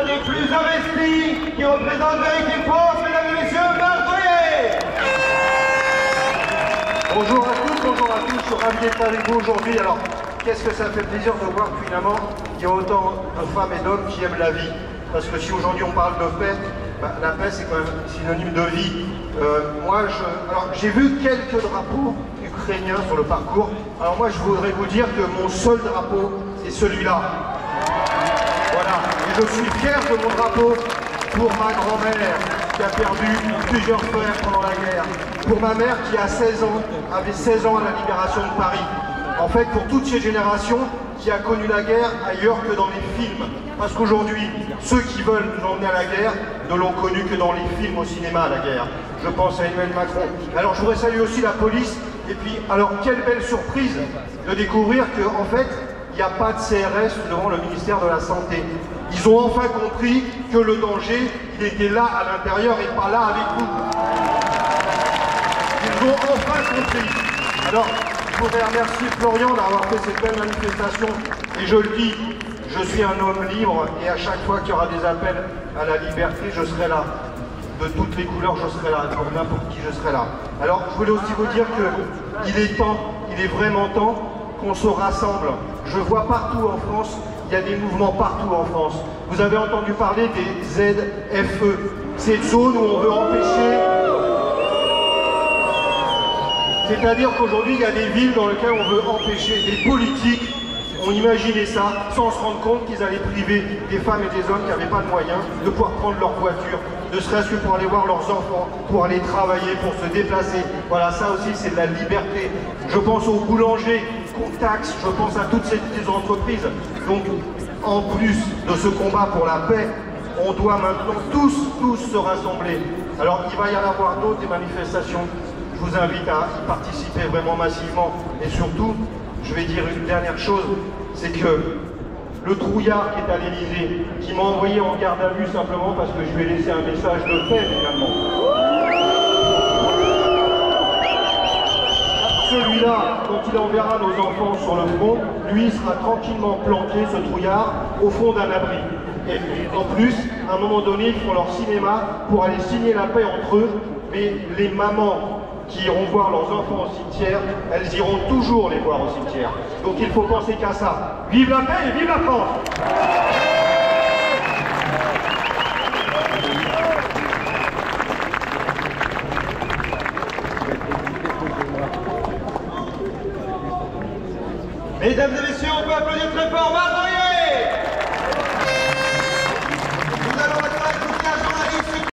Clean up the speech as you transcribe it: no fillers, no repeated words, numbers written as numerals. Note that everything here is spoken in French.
l'un des plus investis qui représente Vérité France, mesdames et messieurs, Marc Boyer. Bonjour à tous, je suis ravi d'être avec vous aujourd'hui. Alors, qu'est-ce que ça fait plaisir de voir que finalement, il y a autant de femmes et d'hommes qui aiment la vie. Parce que si aujourd'hui on parle de paix, la paix c'est quand même synonyme de vie. Alors j'ai vu quelques drapeaux ukrainiens sur le parcours. Alors moi je voudrais vous dire que mon seul drapeau, c'est celui-là. Voilà, et je suis fier de mon drapeau pour ma grand-mère qui a perdu plusieurs frères pendant la guerre. Pour ma mère qui a 16 ans, avait 16 ans à la libération de Paris. En fait, pour toutes ces générations qui a connu la guerre ailleurs que dans les films. Parce qu'aujourd'hui, ceux qui veulent nous emmener à la guerre ne l'ont connu que dans les films au cinéma, la guerre. Je pense à Emmanuel Macron. Alors je voudrais saluer aussi la police. Et puis, alors quelle belle surprise de découvrir qu'en fait, il n'y a pas de CRS devant le ministère de la Santé. Ils ont enfin compris que le danger, il était là à l'intérieur et pas là avec nous. Ils ont enfin compris. Alors, je voudrais remercier Florian d'avoir fait cette belle manifestation. Et je le dis, je suis un homme libre et à chaque fois qu'il y aura des appels à la liberté, je serai là. De toutes les couleurs, je serai là. Pour n'importe qui, je serai là. Alors, je voulais aussi vous dire qu'il est temps, il est vraiment temps qu'on se rassemble. Je vois partout en France, il y a des mouvements partout en France. Vous avez entendu parler des ZFE, cette zone où on veut empêcher... C'est-à-dire qu'aujourd'hui, il y a des villes dans lesquelles on veut empêcher des politiques, ont imaginé ça, sans se rendre compte qu'ils allaient priver des femmes et des hommes qui n'avaient pas de moyens de pouvoir prendre leur voiture, ne serait-ce que pour aller voir leurs enfants, pour aller travailler, pour se déplacer. Voilà, ça aussi, c'est de la liberté. Je pense aux boulangers qu'on taxe, je pense à toutes ces entreprises. Donc, en plus de ce combat pour la paix, on doit maintenant tous se rassembler. Alors, il va y en avoir d'autres, des manifestations. Je vous invite à y participer vraiment massivement. Et surtout, je vais dire une dernière chose, c'est que le trouillard qui est à l'Élysée, qui m'a envoyé en garde à vue simplement parce que je lui ai laissé un message de paix finalement. Celui-là, quand il enverra nos enfants sur le front, lui sera tranquillement planqué, ce trouillard, au fond d'un abri. Et en plus, à un moment donné, ils font leur cinéma pour aller signer la paix entre eux, mais les mamans qui iront voir leurs enfants au cimetière, elles iront toujours les voir au cimetière. Donc il faut penser qu'à ça. Vive la paix et vive la France! Mesdames et messieurs, on peut applaudir très fort Marc Boyer.